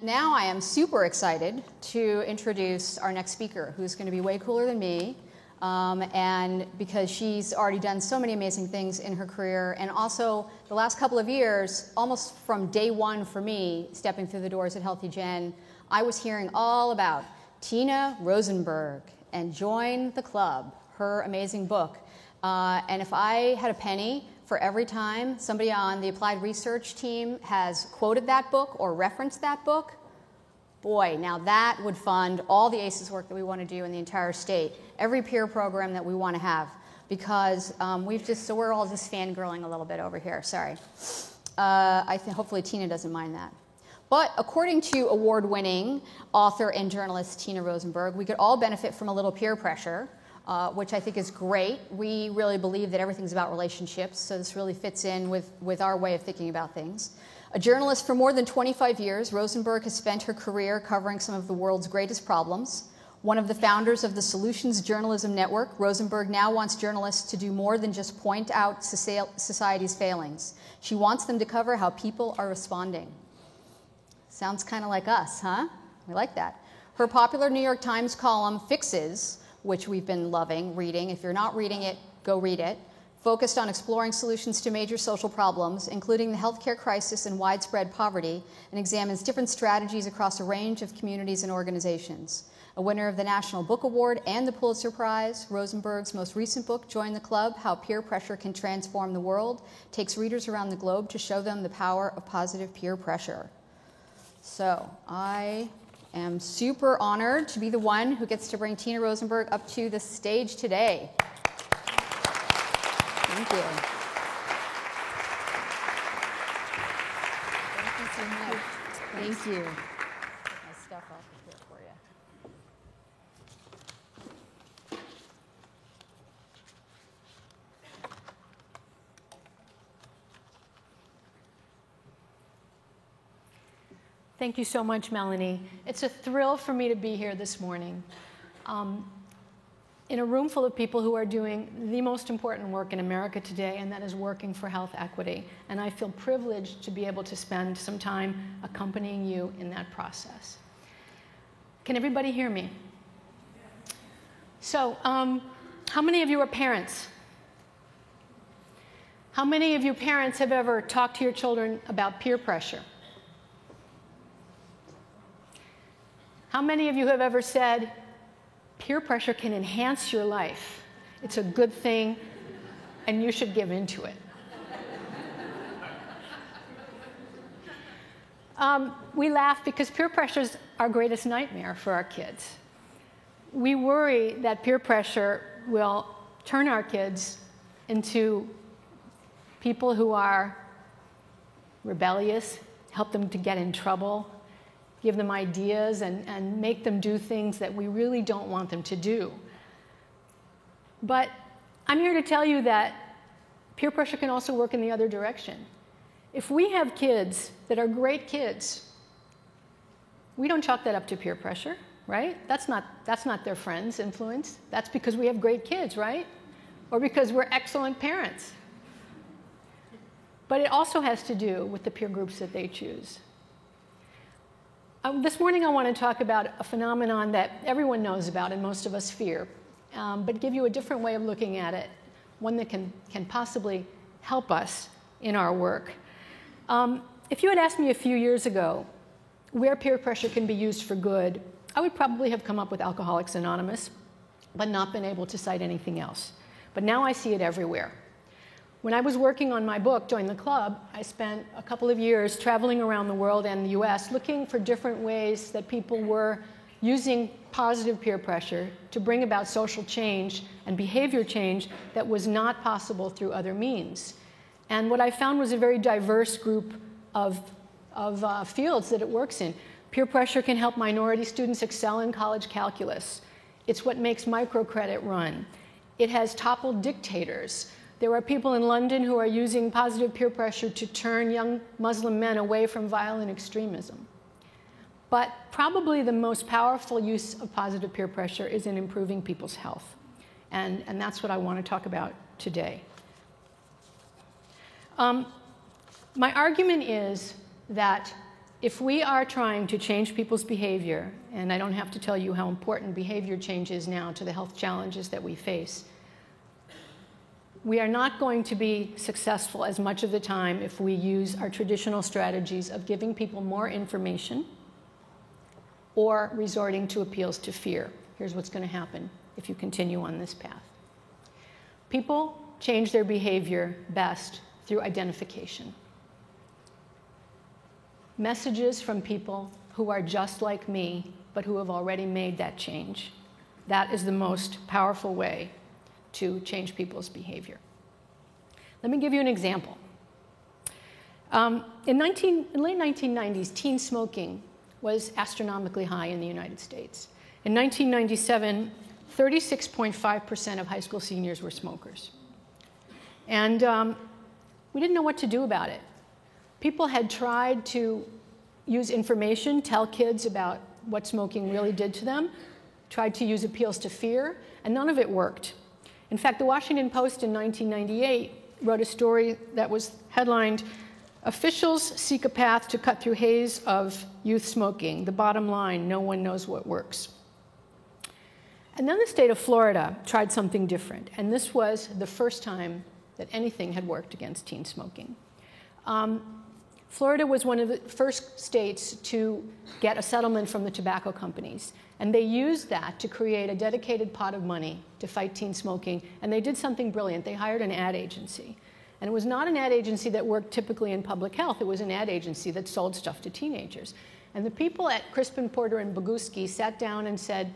Now I am super excited to introduce our next speaker, who's going to be way cooler than me, and because she's already done so many amazing things in her career, and also the last couple of years, almost from day one for me, stepping through the doors at HealthyGen, I was hearing all about Tina Rosenberg and Join the Club, her amazing book. And if I had a penny for every time somebody on the applied research team has quoted that book or referenced that book, boy, now that would fund all the ACEs work that we want to do in the entire state, every peer program that we want to have, because we're all just fangirling a little bit over here. Sorry. I think hopefully Tina doesn't mind that. But according to award-winning author and journalist Tina Rosenberg, we could all benefit from a little peer pressure, which I think is great. We really believe that everything's about relationships, so this really fits in with our way of thinking about things. A journalist for more than 25 years, Rosenberg has spent her career covering some of the world's greatest problems. One of the founders of the Solutions Journalism Network, Rosenberg now wants journalists to do more than just point out society's failings. She wants them to cover how people are responding. Sounds kind of like us, huh? We like that. Her popular New York Times column, Fixes, which we've been loving reading. If you're not reading it, go read it. Focused on exploring solutions to major social problems, including the healthcare crisis and widespread poverty, and examines different strategies across a range of communities and organizations. A winner of the National Book Award and the Pulitzer Prize, Rosenberg's most recent book, Join the Club, How Peer Pressure Can Transform the World, takes readers around the globe to show them the power of positive peer pressure. So I am super honored to be the one who gets to bring Tina Rosenberg up to the stage today. Thank you. Thank you so much. Thank you. My stuff off here for you. Thank you so much, Melanie. It's a thrill for me to be here this morning in a room full of people who are doing the most important work in America today, and that is working for health equity. And I feel privileged to be able to spend some time accompanying you in that process. Can everybody hear me? So, how many of you are parents? How many of you parents have ever talked to your children about peer pressure? How many of you have ever said, peer pressure can enhance your life? It's a good thing, and you should give into it. We laugh because peer pressure is our greatest nightmare for our kids. We worry that peer pressure will turn our kids into people who are rebellious, help them to get in trouble, give them ideas, and make them do things that we really don't want them to do. But I'm here to tell you that peer pressure can also work in the other direction. If we have kids that are great kids, we don't chalk that up to peer pressure, right? That's not their friends' influence. That's because we have great kids, right? Or because we're excellent parents. But it also has to do with the peer groups that they choose. This morning I want to talk about a phenomenon that everyone knows about and most of us fear, but give you a different way of looking at it, one that can possibly help us in our work. If you had asked me a few years ago where peer pressure can be used for good, I would probably have come up with Alcoholics Anonymous, but not been able to cite anything else. But now I see it everywhere. When I was working on my book, Join the Club, I spent a couple of years traveling around the world and the US looking for different ways that people were using positive peer pressure to bring about social change and behavior change that was not possible through other means. And what I found was a very diverse group of fields that it works in. Peer pressure can help minority students excel in college calculus. It's what makes microcredit run. It has toppled dictators. There are people in London who are using positive peer pressure to turn young Muslim men away from violent extremism. But probably the most powerful use of positive peer pressure is in improving people's health. And that's what I want to talk about today. My argument is that if we are trying to change people's behavior, and I don't have to tell you how important behavior change is now to the health challenges that we face, we are not going to be successful as much of the time if we use our traditional strategies of giving people more information or resorting to appeals to fear. Here's what's going to happen if you continue on this path. People change their behavior best through identification. Messages from people who are just like me, but who have already made that change. That is the most powerful way to change people's behavior. Let me give you an example. In the late 1990s, teen smoking was astronomically high in the United States. In 1997, 36.5% of high school seniors were smokers. And we didn't know what to do about it. People had tried to use information, tell kids about what smoking really did to them, tried to use appeals to fear, and none of it worked. In fact, the Washington Post in 1998 wrote a story that was headlined, "Officials seek a path to cut through haze of youth smoking. The bottom line, no one knows what works." And then the state of Florida tried something different, and this was the first time that anything had worked against teen smoking. Florida was one of the first states to get a settlement from the tobacco companies, and they used that to create a dedicated pot of money to fight teen smoking, and they did something brilliant. They hired an ad agency, and it was not an ad agency that worked typically in public health. It was an ad agency that sold stuff to teenagers. And the people at Crispin Porter and Boguski sat down and said,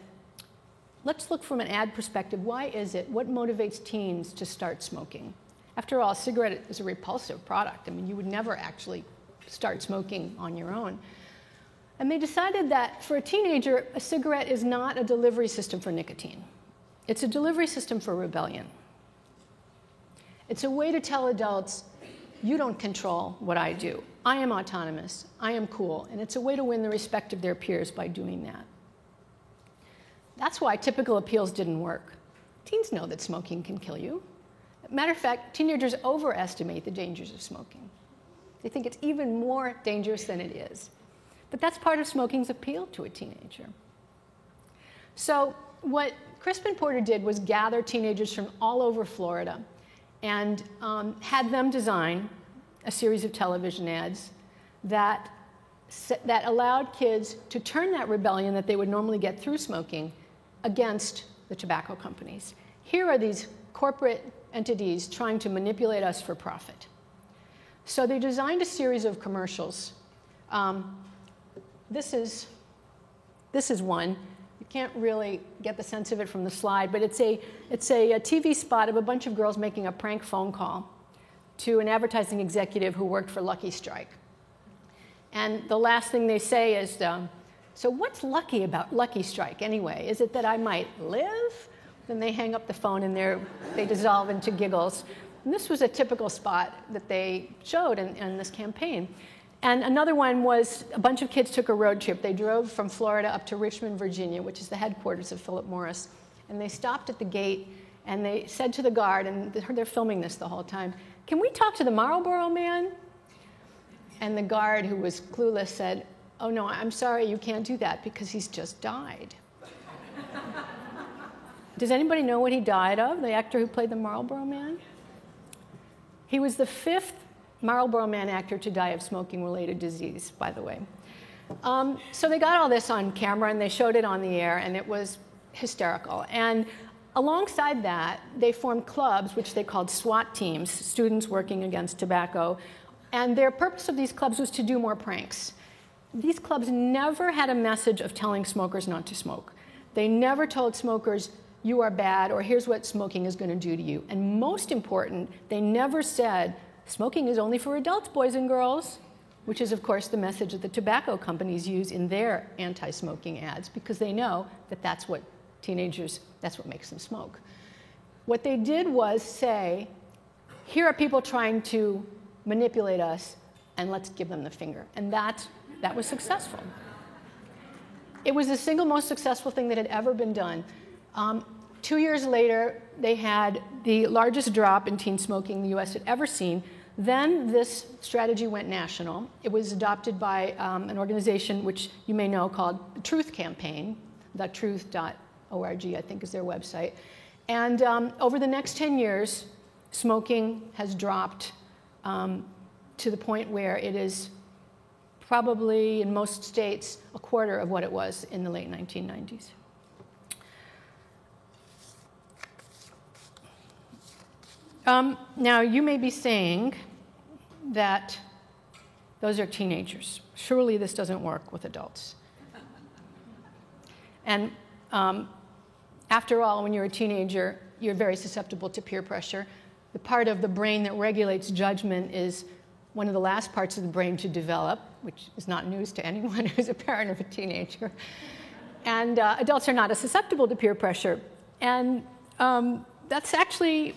let's look from an ad perspective. Why is it? What motivates teens to start smoking? After all, a cigarette is a repulsive product. I mean, you would never actually start smoking on your own. And they decided that for a teenager, a cigarette is not a delivery system for nicotine. It's a delivery system for rebellion. It's a way to tell adults, you don't control what I do. I am autonomous. I am cool. And it's a way to win the respect of their peers by doing that. That's why typical appeals didn't work. Teens know that smoking can kill you. Matter of fact, teenagers overestimate the dangers of smoking. They think it's even more dangerous than it is. But that's part of smoking's appeal to a teenager. So what Crispin Porter did was gather teenagers from all over Florida and had them design a series of television ads that allowed kids to turn that rebellion that they would normally get through smoking against the tobacco companies. Here are these corporate entities trying to manipulate us for profit. So they designed a series of commercials. This is one. You can't really get the sense of it from the slide, but it's a TV spot of a bunch of girls making a prank phone call to an advertising executive who worked for Lucky Strike. And the last thing they say is, so what's lucky about Lucky Strike anyway? Is it that I might live? Then they hang up the phone and they dissolve into giggles. And this was a typical spot that they showed in this campaign. And another one was a bunch of kids took a road trip. They drove from Florida up to Richmond, Virginia, which is the headquarters of Philip Morris. And they stopped at the gate and they said to the guard, and they're filming this the whole time, "Can we talk to the Marlboro man?" And the guard, who was clueless, said, "Oh no, I'm sorry, you can't do that because he's just died." Does anybody know what he died of, the actor who played the Marlboro Man? He was the 5th Marlboro Man actor to die of smoking-related disease, by the way. So they got all this on camera, and they showed it on the air, and it was hysterical. And alongside that, they formed clubs, which they called SWAT teams, students working against tobacco. And their purpose of these clubs was to do more pranks. These clubs never had a message of telling smokers not to smoke. They never told smokers, you are bad, or here's what smoking is going to do to you. And most important, they never said, smoking is only for adults, boys and girls, which is, of course, the message that the tobacco companies use in their anti-smoking ads, because they know that that's what teenagers, that's what makes them smoke. What they did was say, here are people trying to manipulate us, and let's give them the finger. And that was successful. It was the single most successful thing that had ever been done. 2 years later, they had the largest drop in teen smoking the U.S. had ever seen. Then this strategy went national. It was adopted by an organization which you may know called the Truth Campaign, thetruth.org, I think is their website. And over the next 10 years, smoking has dropped to the point where it is probably, in most states, a quarter of what it was in the late 1990s. Now, you may be saying that those are teenagers. Surely this doesn't work with adults. And after all, when you're a teenager, you're very susceptible to peer pressure. The part of the brain that regulates judgment is one of the last parts of the brain to develop, which is not news to anyone who's a parent of a teenager. And adults are not as susceptible to peer pressure. And that's actually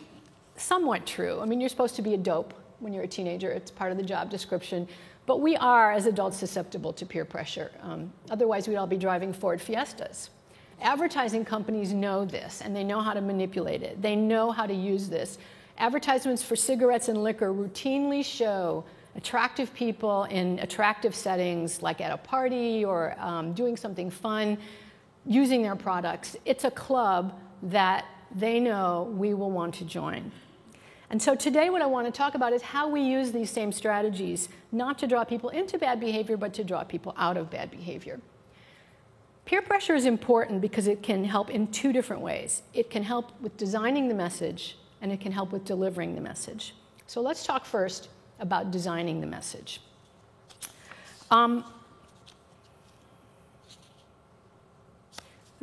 somewhat true. I mean, you're supposed to be a dope when you're a teenager. It's part of the job description. But we are, as adults, susceptible to peer pressure. Otherwise, we'd all be driving Ford Fiestas. Advertising companies know this, and they know how to manipulate it. They know how to use this. Advertisements for cigarettes and liquor routinely show attractive people in attractive settings, like at a party or doing something fun, using their products. It's a club that they know we will want to join. And so today what I want to talk about is how we use these same strategies, not to draw people into bad behavior, but to draw people out of bad behavior. Peer pressure is important because it can help in two different ways. It can help with designing the message, and it can help with delivering the message. So let's talk first about designing the message. The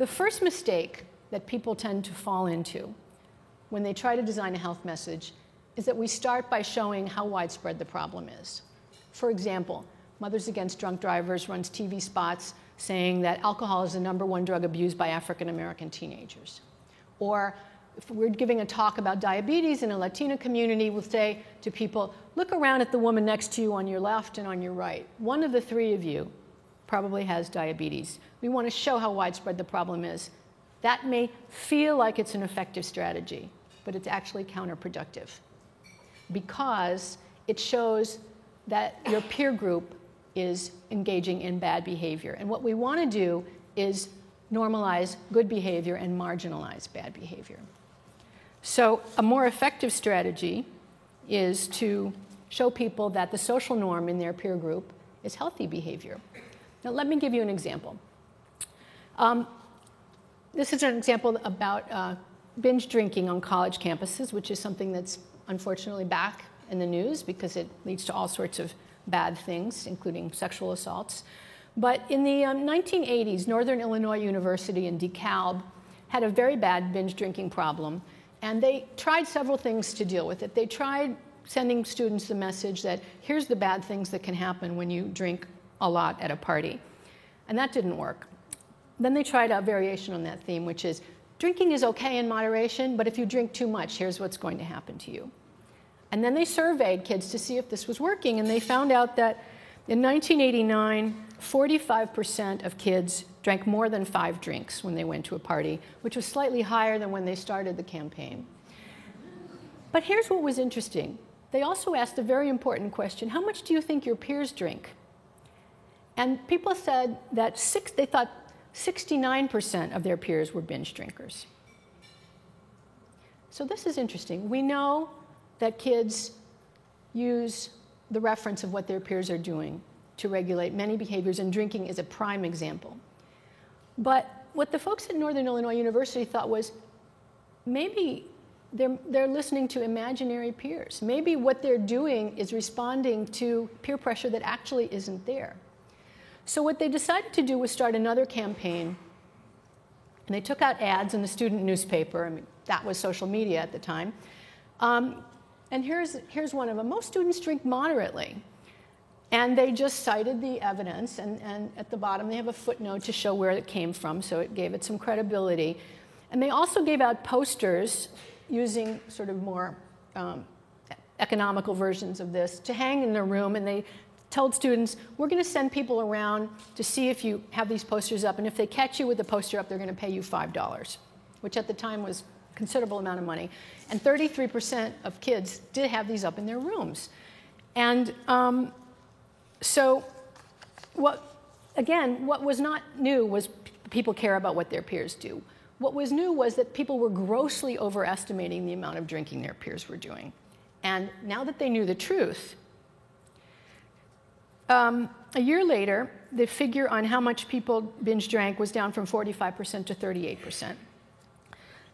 first mistake that people tend to fall into when they try to design a health message is that we start by showing how widespread the problem is. For example, Mothers Against Drunk Drivers runs TV spots saying that alcohol is the #1 drug abused by African American teenagers. Or if we're giving a talk about diabetes in a Latina community, we'll say to people, look around at the woman next to you on your left and on your right. One of the three of you probably has diabetes. We want to show how widespread the problem is. That may feel like it's an effective strategy, but it's actually counterproductive because it shows that your peer group is engaging in bad behavior. And what we want to do is normalize good behavior and marginalize bad behavior. So a more effective strategy is to show people that the social norm in their peer group is healthy behavior. Now let me give you an example. This is an example about binge drinking on college campuses, which is something that's unfortunately back in the news because it leads to all sorts of bad things, including sexual assaults. But in the 1980s, Northern Illinois University in DeKalb had a very bad binge drinking problem, and they tried several things to deal with it. They tried sending students the message that here's the bad things that can happen when you drink a lot at a party, and that didn't work. Then they tried a variation on that theme, which is drinking is okay in moderation, but if you drink too much, here's what's going to happen to you. And then they surveyed kids to see if this was working, and they found out that in 1989, 45% of kids drank more than 5 drinks when they went to a party, which was slightly higher than when they started the campaign. But here's what was interesting. They also asked a very important question: how much do you think your peers drink? And people said that they thought 69% of their peers were binge drinkers. So this is interesting. We know that kids use the reference of what their peers are doing to regulate many behaviors, and drinking is a prime example. But what the folks at Northern Illinois University thought was maybe they're listening to imaginary peers. Maybe what they're doing is responding to peer pressure that actually isn't there. So what they decided to do was start another campaign, and they took out ads in the student newspaper. I mean, that was social media at the time. And here's one of them. Most students drink moderately. And they just cited the evidence, and at the bottom they have a footnote to show where it came from, so it gave it some credibility. And they also gave out posters using sort of more economical versions of this to hang in their room, and they told students, we're going to send people around to see if you have these posters up, and if they catch you with the poster up, they're going to pay you $5, which at the time was a considerable amount of money. And 33% of kids did have these up in their rooms. And so what was not new was people care about what their peers do. What was new was that people were grossly overestimating the amount of drinking their peers were doing. And now that they knew the truth, a year later, the figure on how much people binge drank was down from 45% to 38%.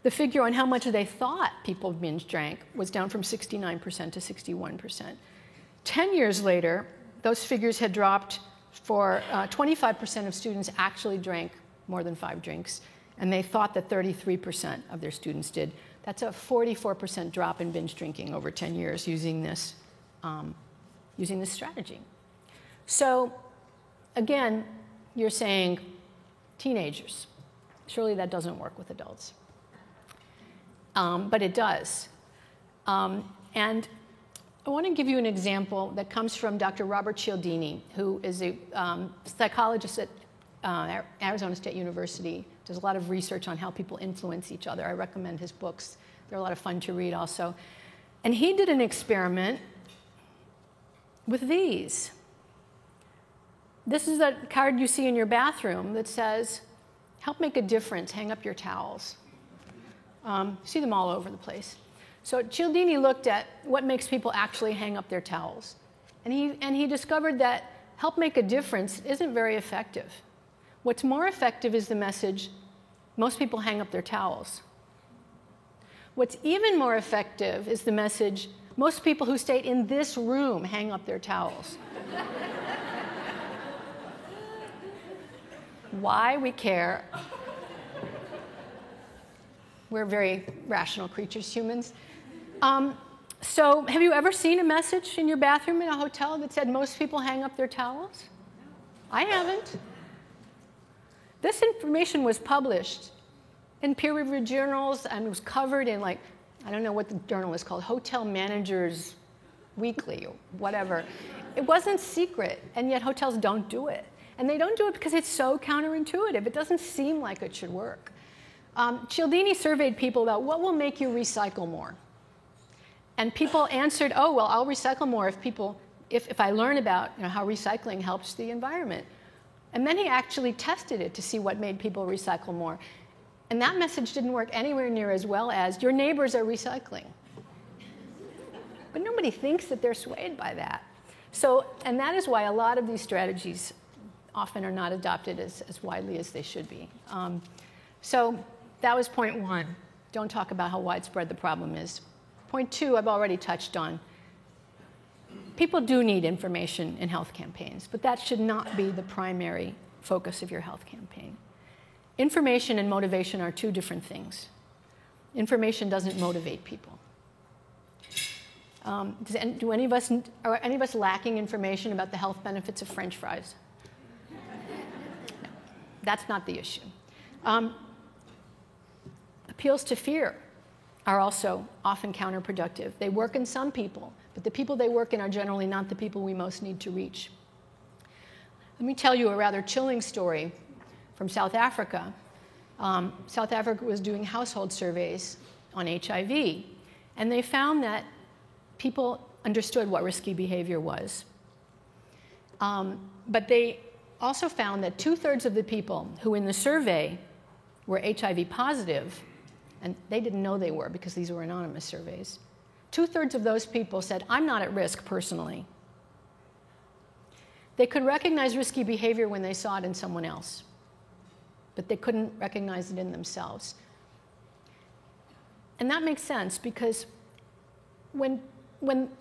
The figure on how much they thought people binge drank was down from 69% to 61%. 10 years later, those figures had dropped for 25% of students actually drank more than 5 drinks, and they thought that 33% of their students did. That's a 44% drop in binge drinking over 10 years using this strategy. So again, you're saying teenagers. Surely that doesn't work with adults. But it does. And I want to give you an example that comes from Dr. Robert Cialdini, who is a psychologist at Arizona State University, does a lot of research on how people influence each other. I recommend his books. They're a lot of fun to read also. And he did an experiment with these. This is a card you see in your bathroom that says, help make a difference, hang up your towels. You see them all over the place. So Cialdini looked at what makes people actually hang up their towels. And he discovered that help make a difference isn't very effective. What's more effective is the message, most people hang up their towels. What's even more effective is the message, most people who stay in this room hang up their towels. Why we care. We're very rational creatures, humans. So have you ever seen a message in your bathroom in a hotel that said most people hang up their towels? I haven't. This information was published in peer-reviewed journals and was covered in, like, I don't know what the journal is called, Hotel Managers Weekly or whatever. It wasn't secret, and yet hotels don't do it. And they don't do it because it's so counterintuitive. It doesn't seem like it should work. Cialdini surveyed people about what will make you recycle more. And people answered, oh, well, I'll recycle more if I learn about how recycling helps the environment. And then he actually tested it to see what made people recycle more. And that message didn't work anywhere near as well as your neighbors are recycling. But nobody thinks that they're swayed by that. So, and that is why a lot of these strategies often are not adopted as widely as they should be. So that was point 1. Don't talk about how widespread the problem is. Point 2, I've already touched on. People do need information in health campaigns, but that should not be the primary focus of your health campaign. Information and motivation are 2 different things. Information doesn't motivate people. Are any of us lacking information about the health benefits of French fries? No, that's not the issue. Appeals to fear are also often counterproductive. They work in some people, but the people they work in are generally not the people we most need to reach. Let me tell you a rather chilling story from South Africa. South Africa was doing household surveys on HIV, and they found that people understood what risky behavior was. But they also found that 2/3 of the people who in the survey were HIV positive, and they didn't know they were because these were anonymous surveys, 2/3 of those people said, I'm not at risk personally. They could recognize risky behavior when they saw it in someone else, but they couldn't recognize it in themselves. And that makes sense because when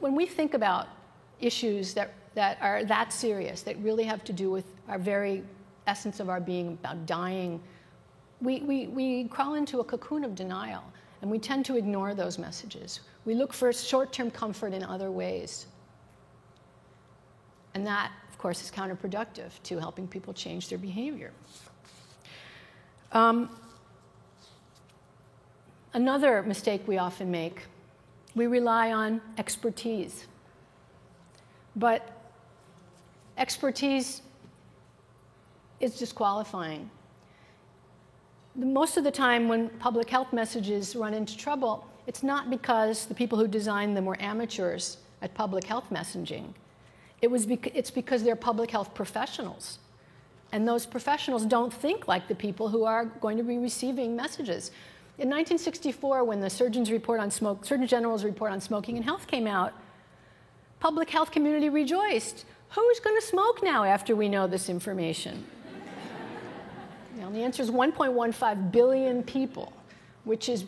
we think about issues that are that serious, that really have to do with our very essence of our being, about dying, we crawl into a cocoon of denial, and we tend to ignore those messages. We look for short-term comfort in other ways. And that, of course, is counterproductive to helping people change their behavior. Another mistake we often make, we rely on expertise. But expertise is disqualifying. Most of the time when public health messages run into trouble, it's not because the people who designed them were amateurs at public health messaging. It's because they're public health professionals. And those professionals don't think like the people who are going to be receiving messages. In 1964, when the Surgeon General's report on smoking and health came out, public health community rejoiced. Who's going to smoke now after we know this information? And the answer is 1.15 billion people, which is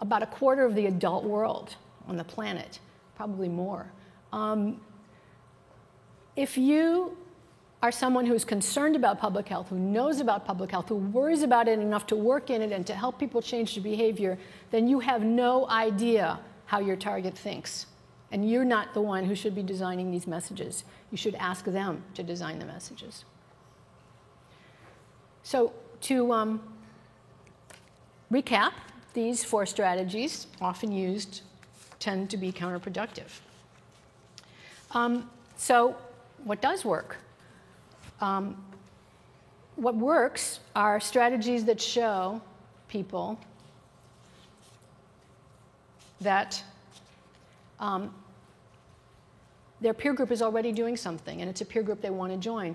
about a quarter of the adult world on the planet, probably more. If you are someone who's concerned about public health, who knows about public health, who worries about it enough to work in it and to help people change their behavior, then you have no idea how your target thinks. And you're not the one who should be designing these messages. You should ask them to design the messages. So to recap, these 4 strategies, often used, tend to be counterproductive. So what does work? What works are strategies that show people that their peer group is already doing something, and it's a peer group they want to join.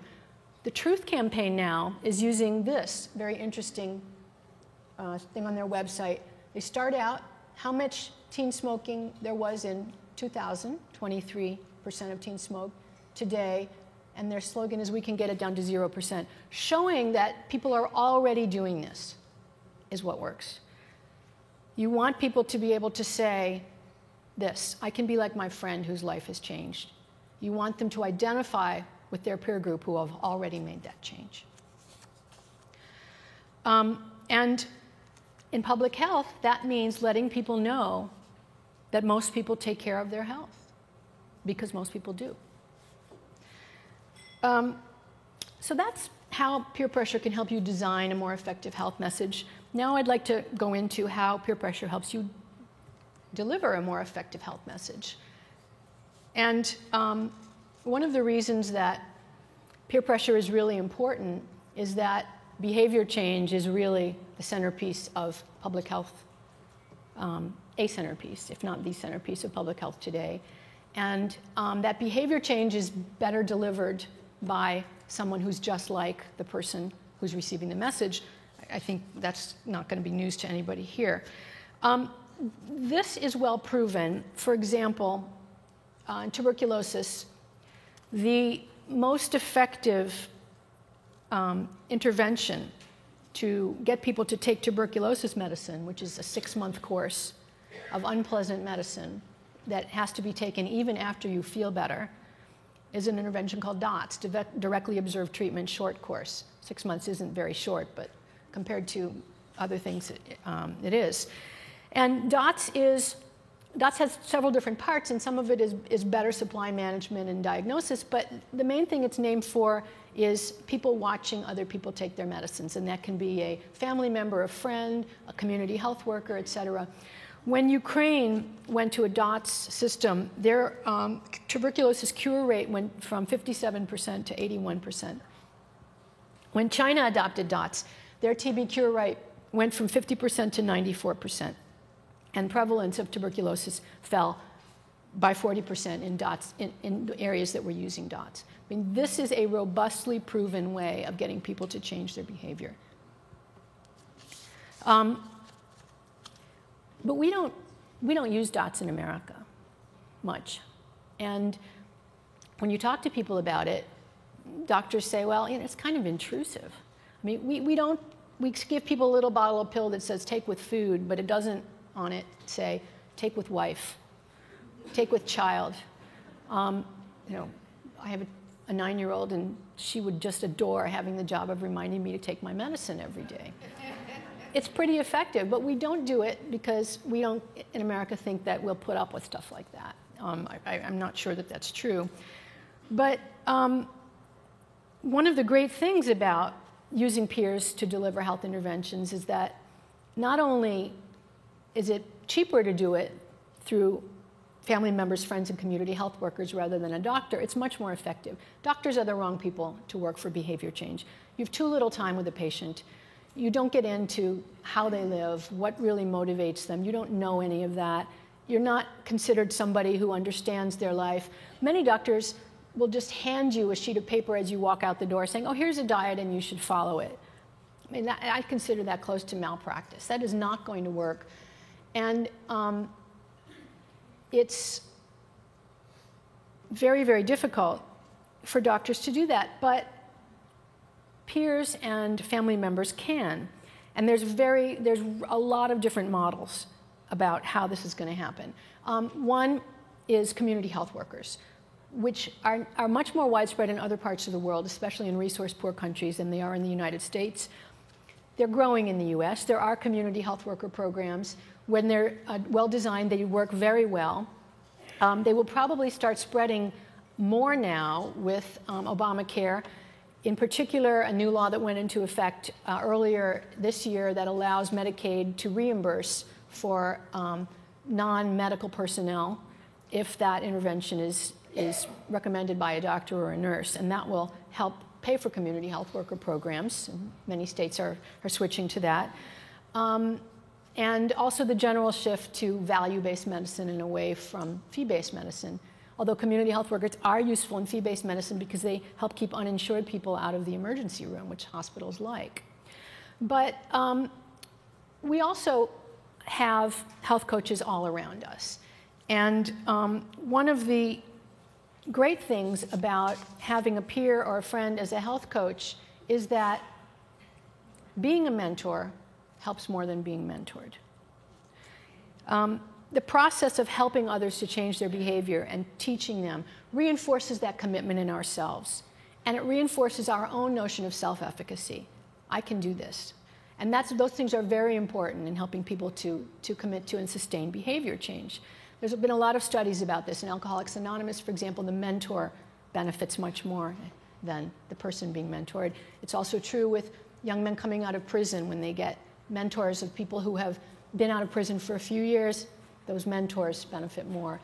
The Truth Campaign now is using this very interesting thing on their website. They start out how much teen smoking there was in 2000, 23% of teens smoked. Today, and their slogan is, we can get it down to 0%. Showing that people are already doing this is what works. You want people to be able to say this: I can be like my friend whose life has changed. You want them to identify with their peer group who have already made that change. And in public health, that means letting people know that most people take care of their health, because most people do. So that's how peer pressure can help you design a more effective health message. Now I'd like to go into how peer pressure helps you deliver a more effective health message. And one of the reasons that peer pressure is really important is that behavior change is really the centerpiece of public health, a centerpiece, if not the centerpiece of public health today. And that behavior change is better delivered by someone who's just like the person who's receiving the message. I think that's not going to be news to anybody here. This is well proven. For example, in tuberculosis, the most effective intervention to get people to take tuberculosis medicine, which is a 6-month course of unpleasant medicine that has to be taken even after you feel better, is an intervention called DOTS, Directly Observed Treatment Short Course. 6 months isn't very short, but compared to other things, it is. And DOTS has several different parts, and some of it is better supply management and diagnosis, but the main thing it's named for is people watching other people take their medicines, and that can be a family member, a friend, a community health worker, et cetera. When Ukraine went to a DOTS system, their tuberculosis cure rate went from 57% to 81%. When China adopted DOTS, their TB cure rate went from 50% to 94%. And prevalence of tuberculosis fell by 40% in DOTS, in areas that were using DOTS. I mean, this is a robustly proven way of getting people to change their behavior. But we don't use DOTS in America much. And when you talk to people about it, doctors say, well, it's kind of intrusive. I mean, we give people a little bottle of pill that says take with food, but it doesn't on it say take with wife, take with child. I have a 9-year-old, and she would just adore having the job of reminding me to take my medicine every day. It's pretty effective, but we don't do it because we don't, in America, think that we'll put up with stuff like that. I'm not sure that that's true. But one of the great things about using peers to deliver health interventions is that not only is it cheaper to do it through family members, friends, and community health workers rather than a doctor, it's much more effective. Doctors are the wrong people to work for behavior change. You have too little time with a patient. You don't get into how they live, what really motivates them. You don't know any of that. You're not considered somebody who understands their life. Many doctors will just hand you a sheet of paper as you walk out the door saying, oh, here's a diet and you should follow it. I mean, I consider that close to malpractice. That is not going to work. And it's very, very difficult for doctors to do that. But peers and family members can. And there's a lot of different models about how this is going to happen. One is community health workers, which are much more widespread in other parts of the world, especially in resource-poor countries, than they are in the United States. They're growing in the US. There are community health worker programs. When they're well-designed, they work very well. They will probably start spreading more now with Obamacare. In particular, a new law that went into effect earlier this year that allows Medicaid to reimburse for non-medical personnel if that intervention is recommended by a doctor or a nurse, and that will help pay for community health worker programs. Many states are switching to that. And also the general shift to value-based medicine and away from fee-based medicine. Although community health workers are useful in fee-based medicine because they help keep uninsured people out of the emergency room, which hospitals like. But we also have health coaches all around us. And one of the great things about having a peer or a friend as a health coach is that being a mentor helps more than being mentored. The process of helping others to change their behavior and teaching them reinforces that commitment in ourselves. And it reinforces our own notion of self-efficacy. I can do this. And those things are very important in helping people to commit to and sustain behavior change. There's been a lot of studies about this. In Alcoholics Anonymous, for example, the mentor benefits much more than the person being mentored. It's also true with young men coming out of prison when they get mentors of people who have been out of prison for a few years. Those mentors benefit more.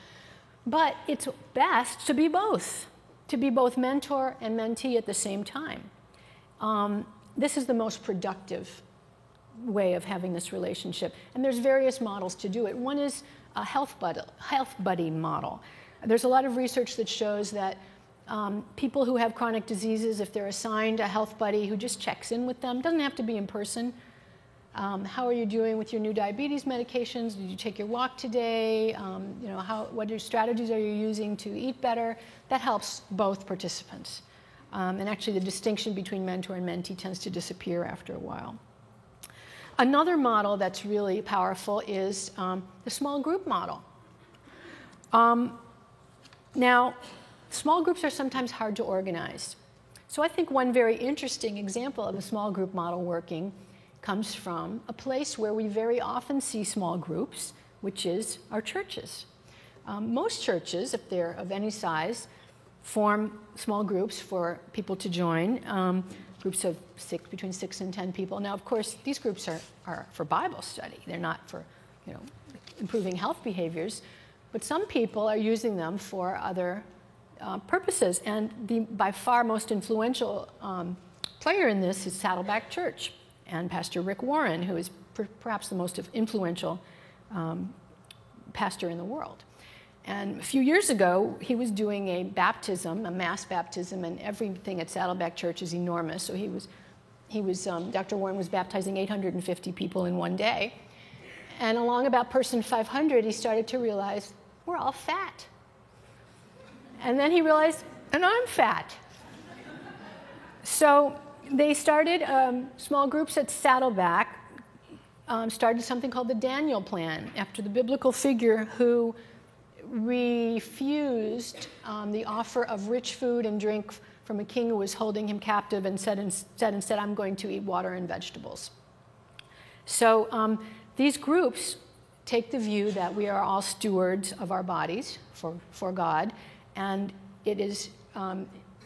But it's best to be both mentor and mentee at the same time. This is the most productive way of having this relationship. And there's various models to do it. One is a health buddy model. There's a lot of research that shows that people who have chronic diseases, if they're assigned a health buddy who just checks in with them, doesn't have to be in person. How are you doing with your new diabetes medications? Did you take your walk today? What strategies are you using to eat better? That helps both participants. And actually the distinction between mentor and mentee tends to disappear after a while. Another model that's really powerful is the small group model. Now, small groups are sometimes hard to organize. So I think one very interesting example of a small group model working comes from a place where we very often see small groups, which is our churches. Most churches, if they're of any size, form small groups for people to join, groups of between 6 and 10 people. Now, of course, these groups are for Bible study. They're not for improving health behaviors, but some people are using them for other purposes. And the by far most influential player in this is Saddleback Church and Pastor Rick Warren, who is perhaps the most influential pastor in the world. And a few years ago, he was doing a baptism, a mass baptism, and everything at Saddleback Church is enormous. So Dr. Warren was baptizing 850 people in one day. And along about person 500, he started to realize, we're all fat. And then he realized, and I'm fat. So they started small groups at Saddleback, started something called the Daniel Plan, after the biblical figure who refused the offer of rich food and drink from a king who was holding him captive and said instead, I'm going to eat water and vegetables. So these groups take the view that we are all stewards of our bodies for God, and it is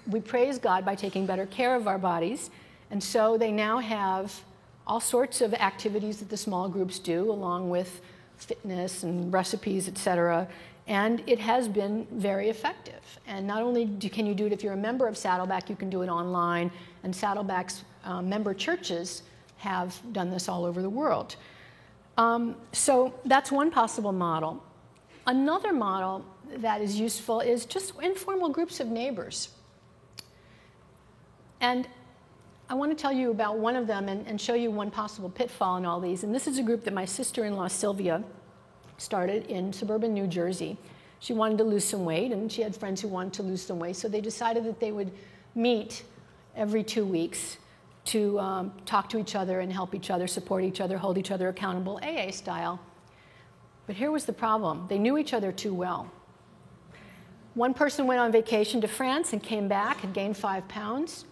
we praise God by taking better care of our bodies, and so they now have all sorts of activities that the small groups do, along with fitness and recipes, etc. And it has been very effective. And not only can you do it if you're a member of Saddleback, you can do it online. And Saddleback's member churches have done this all over the world. So that's one possible model. Another model that is useful is just informal groups of neighbors. And I want to tell you about one of them and show you one possible pitfall in all these. And this is a group that my sister-in-law, Sylvia, started in suburban New Jersey. She wanted to lose some weight, and she had friends who wanted to lose some weight, so they decided that they would meet every 2 weeks to talk to each other and help each other, support each other, hold each other accountable, AA style. But here was the problem. They knew each other too well. One person went on vacation to France and came back and gained 5 pounds.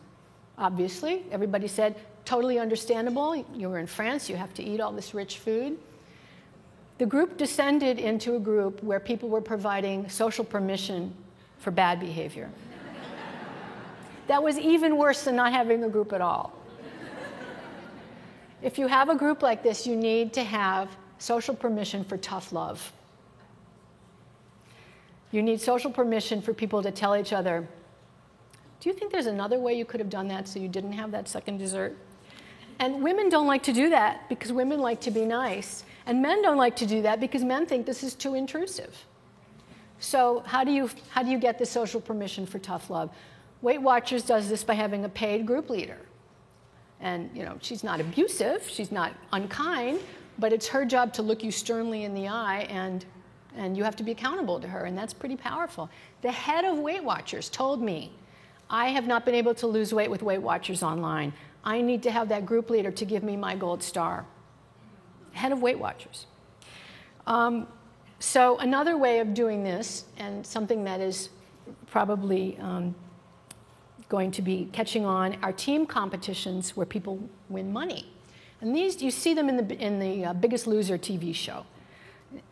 Obviously, everybody said, totally understandable. You were in France, you have to eat all this rich food. The group descended into a group where people were providing social permission for bad behavior. That was even worse than not having a group at all. If you have a group like this, you need to have social permission for tough love. You need social permission for people to tell each other, do you think there's another way you could have done that so you didn't have that second dessert? And women don't like to do that because women like to be nice. And men don't like to do that because men think this is too intrusive. So how do you get the social permission for tough love? Weight Watchers does this by having a paid group leader. And she's not abusive, she's not unkind, but it's her job to look you sternly in the eye, and you have to be accountable to her, and that's pretty powerful. The head of Weight Watchers told me, I have not been able to lose weight with Weight Watchers online. I need to have that group leader to give me my gold star. Head of Weight Watchers. So another way of doing this, and something that is probably going to be catching on, are team competitions where people win money. And these, you see them in the Biggest Loser TV show.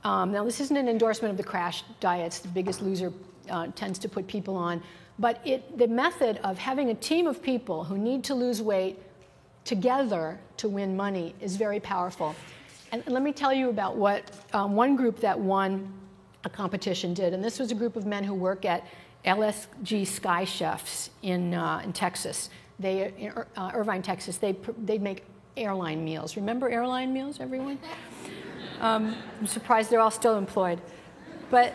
Now, this isn't an endorsement of the crash diets the Biggest Loser tends to put people on, but the method of having a team of people who need to lose weight together to win money is very powerful. And let me tell you about what one group that won a competition did. And this was a group of men who work at LSG Sky Chefs in Texas. In Irvine, Texas. They make airline meals. Remember airline meals, everyone? I'm surprised they're all still employed. But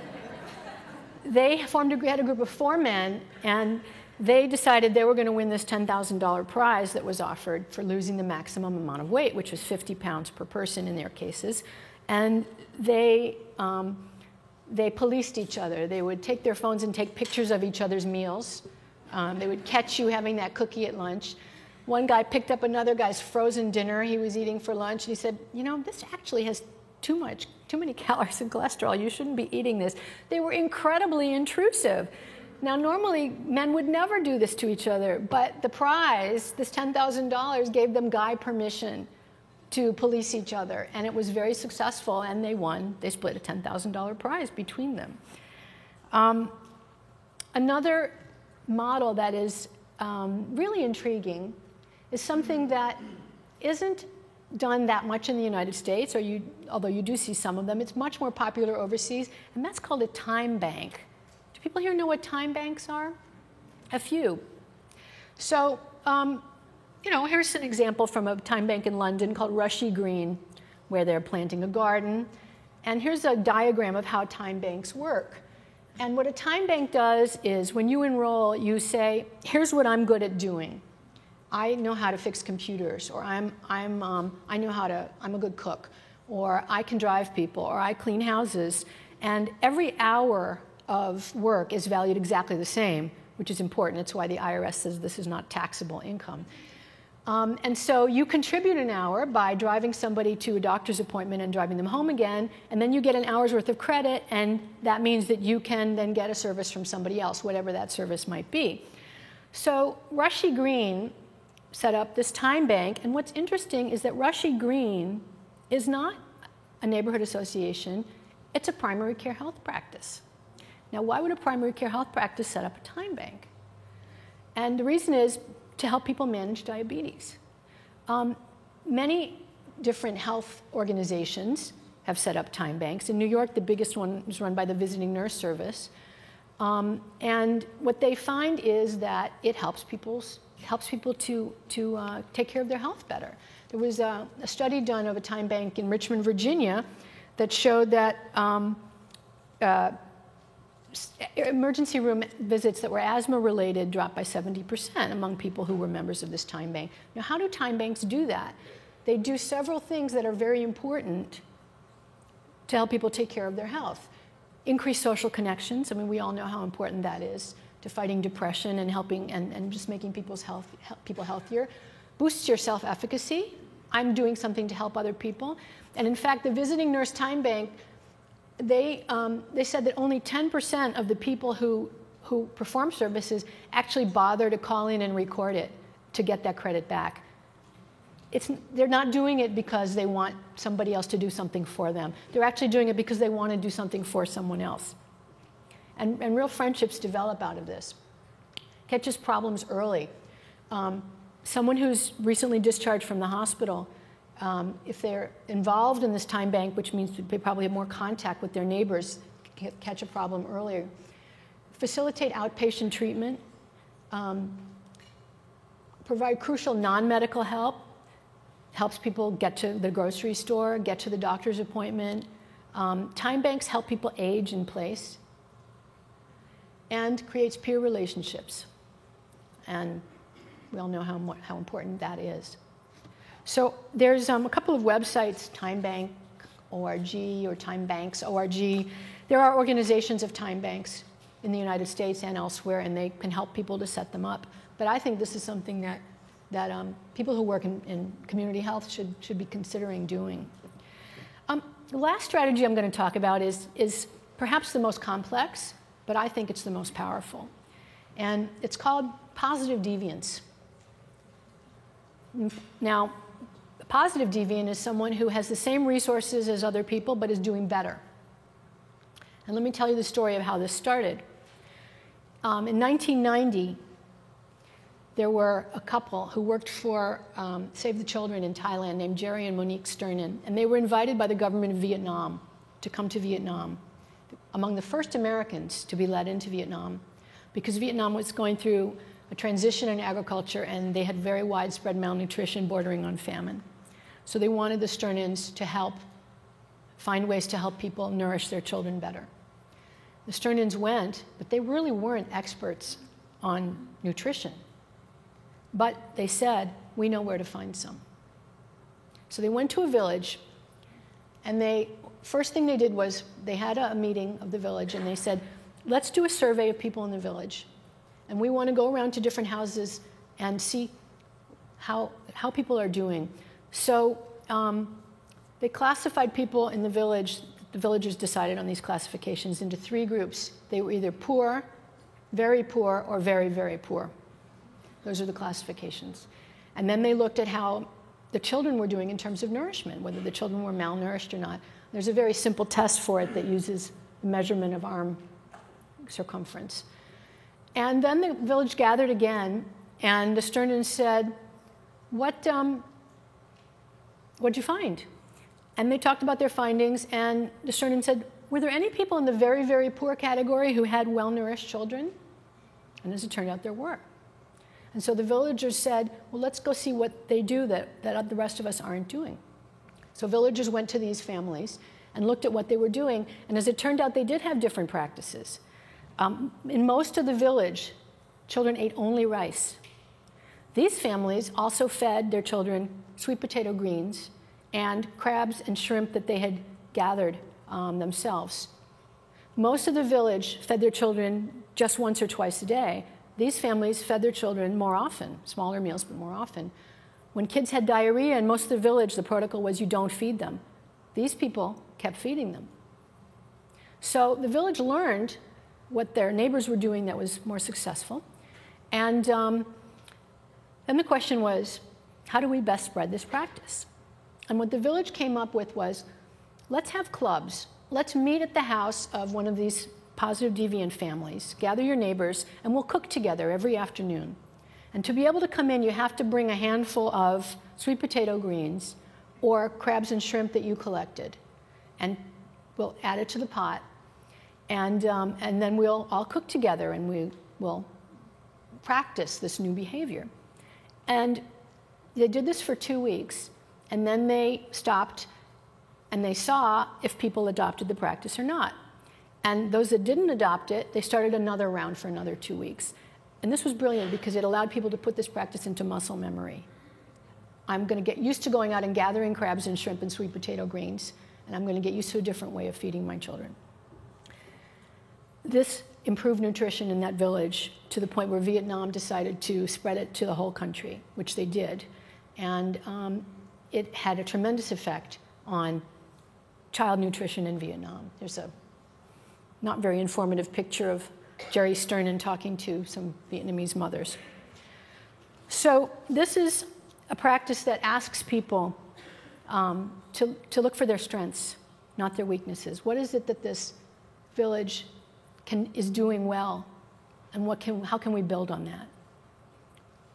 they had a group of 4 men, and they decided they were going to win this $10,000 prize that was offered for losing the maximum amount of weight, which was 50 pounds per person in their cases. And they policed each other. They would take their phones and take pictures of each other's meals. They would catch you having that cookie at lunch. One guy picked up another guy's frozen dinner he was eating for lunch, and he said, this actually has too many calories and cholesterol. You shouldn't be eating this. They were incredibly intrusive. Now, normally, men would never do this to each other, but the prize, this $10,000, gave them guy permission to police each other, and it was very successful, and they won. They split a $10,000 prize between them. Another model that is really intriguing is something that isn't done that much in the United States, although you do see some of them. It's much more popular overseas, and that's called a time bank. Do people here know what time banks are? A few. So, here's an example from a time bank in London called Rushy Green, where they're planting a garden. And here's a diagram of how time banks work. And what a time bank does is when you enroll, you say, here's what I'm good at doing. I know how to fix computers, or I'm a good cook, or I can drive people, or I clean houses. And every hour of work is valued exactly the same, which is important. It's why the IRS says this is not taxable income. And so you contribute an hour by driving somebody to a doctor's appointment and driving them home again, and then you get an hour's worth of credit, and that means that you can then get a service from somebody else, whatever that service might be. So Rushy Green set up this time bank, and what's interesting is that Rushy Green is not a neighborhood association, it's a primary care health practice. Now, why would a primary care health practice set up a time bank? And the reason is to help people manage diabetes. Many different health organizations have set up time banks. In New York, the biggest one is run by the Visiting Nurse Service. And what they find is that it helps people to take care of their health better. There was a study done of a time bank in Richmond, Virginia, that showed that emergency room visits that were asthma-related dropped by 70% among people who were members of this time bank. Now, how do time banks do that? They do several things that are very important to help people take care of their health. Increase social connections. I mean, we all know how important that is to fighting depression and helping and just making people healthier. Boosts your self-efficacy. I'm doing something to help other people. And in fact, the Visiting Nurse Time Bank, they said that only 10% of the people who perform services actually bother to call in and record it to get that credit back. They're not doing it because they want somebody else to do something for them. They're actually doing it because they want to do something for someone else. And real friendships develop out of this. Catches problems early. Someone who's recently discharged from the hospital, if they're involved in this time bank, which means they probably have more contact with their neighbors, catch a problem earlier. Facilitate outpatient treatment. Provide crucial non-medical help. Helps people get to the grocery store, get to the doctor's appointment. Time banks help people age in place. And creates peer relationships. And we all know how important that is. So there's a couple of websites, TimeBank.org or TimeBanks.org. There are organizations of time banks in the United States and elsewhere, and they can help people to set them up. But I think this is something that people who work in community health should be considering doing. The last strategy I'm going to talk about is perhaps the most complex, but I think it's the most powerful. And it's called positive deviance. Now, a positive deviant is someone who has the same resources as other people but is doing better. And let me tell you the story of how this started. In 1990, there were a couple who worked for Save the Children in Thailand named Jerry and Monique Sternin, and they were invited by the government of Vietnam to come to Vietnam, among the first Americans to be led into Vietnam, because Vietnam was going through a transition in agriculture and they had very widespread malnutrition bordering on famine. So they wanted the Sternins to help find ways to help people nourish their children better. The Sternins went, but they really weren't experts on nutrition. But they said, we know where to find some. So they went to a village, and first thing they did was they had a meeting of the village, and they said, let's do a survey of people in the village. And we want to go around to different houses and see how people are doing. So they classified people in the village. The villagers decided on these classifications into 3 groups. They were either poor, or very, very poor. Those are the classifications. And then they looked at how the children were doing in terms of nourishment, whether the children were malnourished or not. There's a very simple test for it that uses the measurement of arm circumference. And then the village gathered again, and the Sternins said, what'd you find? And they talked about their findings, and the Sternins said, were there any people in the very, very poor category who had well-nourished children? And as it turned out, there were. And so the villagers said, well, let's go see what they do that the rest of us aren't doing. So villagers went to these families and looked at what they were doing, and as it turned out, they did have different practices. In most of the village, children ate only rice. These families also fed their children sweet potato greens and crabs and shrimp that they had gathered themselves. Most of the village fed their children just once or twice a day. These families fed their children more often, smaller meals, but more often. When kids had diarrhea in most of the village, the protocol was you don't feed them. These people kept feeding them. So the village learned what their neighbors were doing that was more successful. And then the question was, how do we best spread this practice? And what the village came up with was, let's have clubs. Let's meet at the house of one of these positive deviant families, gather your neighbors, and we'll cook together every afternoon. And to be able to come in, you have to bring a handful of sweet potato greens or crabs and shrimp that you collected. And we'll add it to the pot. And then we'll all cook together and we will practice this new behavior. And they did this for 2 weeks. And then they stopped and they saw if people adopted the practice or not. And those that didn't adopt it, they started another round for another 2 weeks. And this was brilliant because it allowed people to put this practice into muscle memory. I'm going to get used to going out and gathering crabs and shrimp and sweet potato greens, and I'm going to get used to a different way of feeding my children. This improved nutrition in that village to the point where Vietnam decided to spread it to the whole country, which they did. And it had a tremendous effect on child nutrition in Vietnam. There's a not very informative picture of Jerry Sternin talking to some Vietnamese mothers. So this is a practice that asks people to look for their strengths, not their weaknesses. What is it that this village is doing well, and how can we build on that?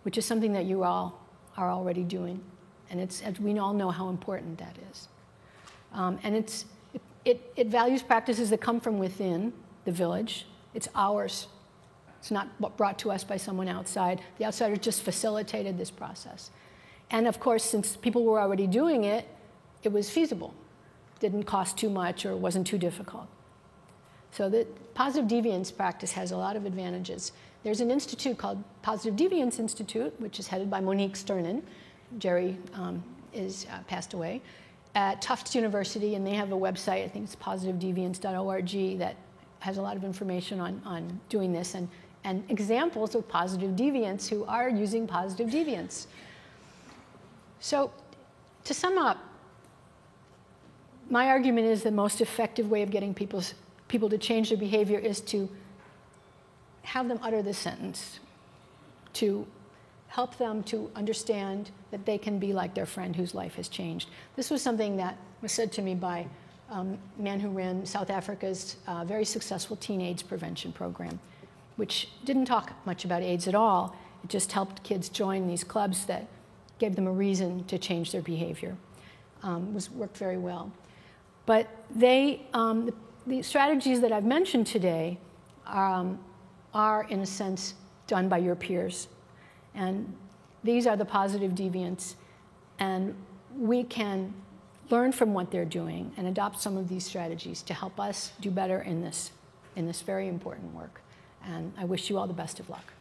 Which is something that you all are already doing, and we all know how important that is. And it values practices that come from within the village. It's ours. It's not brought to us by someone outside. The outsider just facilitated this process. And of course, since people were already doing it, it was feasible. Didn't cost too much or wasn't too difficult. So the positive deviance practice has a lot of advantages. There's an institute called Positive Deviance Institute, which is headed by Monique Sternin. Jerry is passed away, at Tufts University, and they have a website, I think it's positivedeviance.org, that has a lot of information on doing this, and examples of positive deviants who are using positive deviance. So to sum up, my argument is the most effective way of getting people to change their behavior is to have them utter this sentence, to help them to understand that they can be like their friend whose life has changed. This was something that was said to me by a man who ran South Africa's very successful teen AIDS prevention program, which didn't talk much about AIDS at all. It just helped kids join these clubs that gave them a reason to change their behavior. Worked very well. But the strategies that I've mentioned today are, in a sense, done by your peers. And these are the positive deviants. And we can learn from what they're doing and adopt some of these strategies to help us do better in this very important work. And I wish you all the best of luck.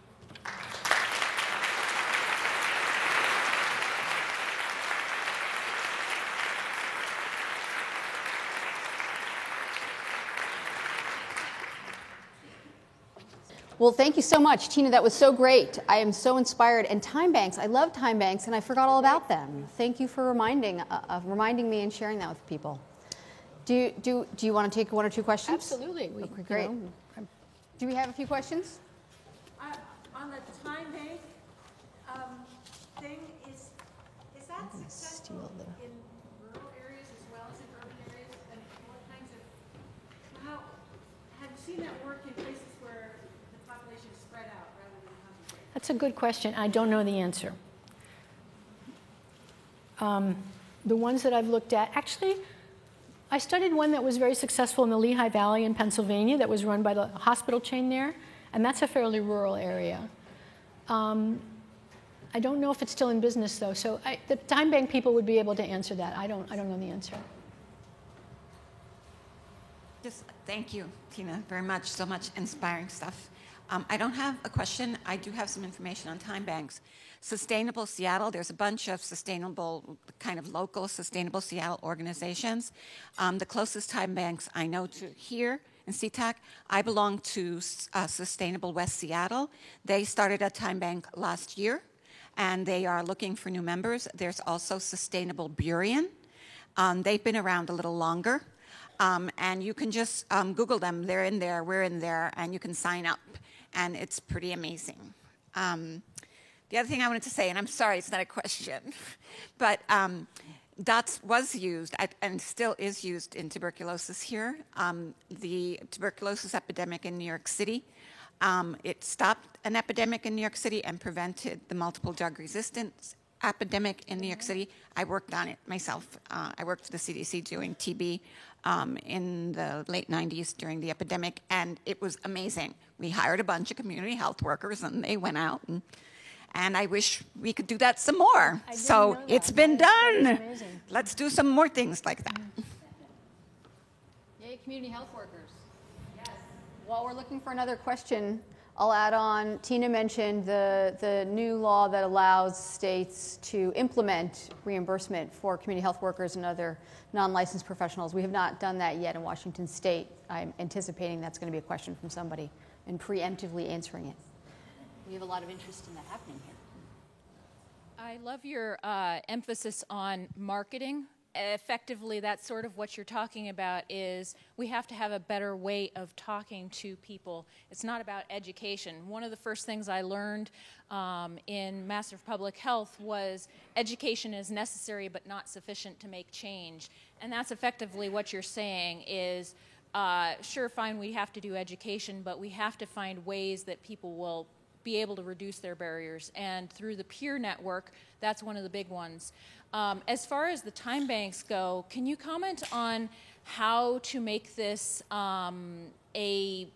Well, thank you so much, Tina. That was so great. I am so inspired. And time banks, I love time banks, and I forgot all about them. Thank you for reminding me and sharing that with people. Do you want to take one or two questions? Absolutely. Okay, great. Do we have a few questions? On the time bank thing, is that successful in rural areas as well as in urban areas? And what kinds of, how have you seen that work in places where the population is spread out rather than concentrated? That's a good question. I don't know the answer. The ones that I've looked at, actually, I studied one that was very successful in the Lehigh Valley in Pennsylvania that was run by the hospital chain there, and that's a fairly rural area. I don't know if it's still in business, though, so the time bank people would be able to answer that. I don't know the answer. Just thank you, Tina, very much. So much inspiring stuff. I don't have a question. I do have some information on time banks. Sustainable Seattle, there's a bunch of sustainable, kind of local Sustainable Seattle organizations. The closest time banks I know to here in SeaTac, I belong to Sustainable West Seattle. They started a time bank last year, and they are looking for new members. There's also Sustainable Burien. They've been around a little longer. And you can just Google them. They're in there, we're in there, and you can sign up. And it's pretty amazing. The other thing I wanted to say, and I'm sorry, it's not a question, but DOTS was used and still is used in tuberculosis here. The tuberculosis epidemic in New York City, it stopped an epidemic in New York City and prevented the multiple drug resistance epidemic in New York City. I worked on it myself. I worked for the CDC doing TB in the late 90s during the epidemic, and it was amazing. We hired a bunch of community health workers, and they went out, and I wish we could do that some more. So it's been done. Let's do some more things like that. Yay, community health workers. While we're looking for another question, I'll add on, Tina mentioned the new law that allows states to implement reimbursement for community health workers and other non-licensed professionals. We have not done that yet in Washington State. I'm anticipating that's going to be a question from somebody and preemptively answering it. We have a lot of interest in that happening here. I love your emphasis on marketing. Effectively, that's sort of what you're talking about is we have to have a better way of talking to people. It's not about education. One of the first things I learned in Master of Public Health was education is necessary but not sufficient to make change. And that's effectively what you're saying is, sure, fine, we have to do education, but we have to find ways that people will be able to reduce their barriers. And through the peer network, that's one of the big ones. As far as the time banks go, can you comment on how to make this a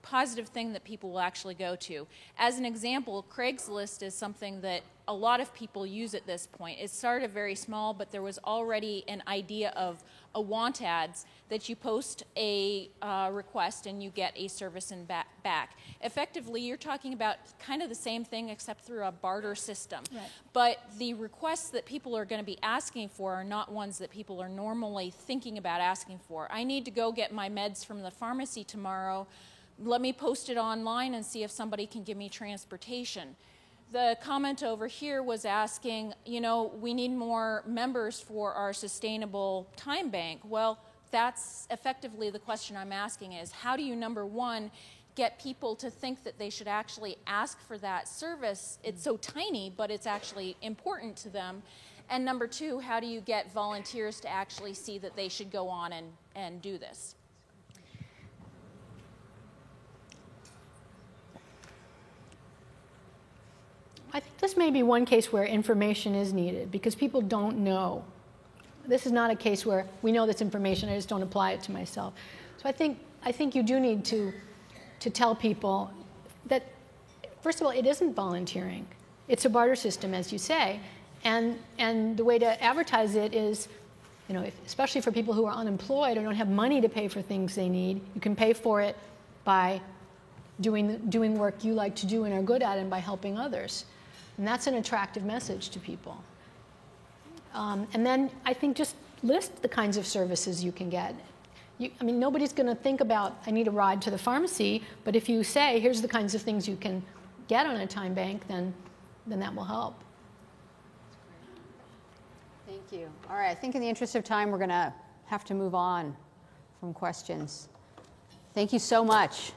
positive thing that people will actually go to? As an example, Craigslist is something that a lot of people use at this point. It started very small, but there was already an idea of a want ads that you post a request and you get a service in back. Effectively, you're talking about kind of the same thing except through a barter system. Right. But the requests that people are going to be asking for are not ones that people are normally thinking about asking for. I need to go get my meds from the pharmacy tomorrow. Let me post it online and see if somebody can give me transportation. The comment over here was asking, you know, we need more members for our sustainable time bank. Well, that's effectively the question I'm asking is, how do you, number one, get people to think that they should actually ask for that service? It's so tiny, but it's actually important to them. And number two, how do you get volunteers to actually see that they should go on and do this? I think this may be one case where information is needed because people don't know. This is not a case where we know this information, I just don't apply it to myself. So I think you do need to tell people that, first of all, it isn't volunteering. It's a barter system, as you say, and the way to advertise it is, you know, especially for people who are unemployed or don't have money to pay for things they need, you can pay for it by doing work you like to do and are good at and by helping others. And that's an attractive message to people. And then I think just list the kinds of services you can get. I mean, nobody's going to think about, I need a ride to the pharmacy, but if you say, here's the kinds of things you can get on a time bank, then that will help. Thank you. All right, I think in the interest of time, we're going to have to move on from questions. Thank you so much.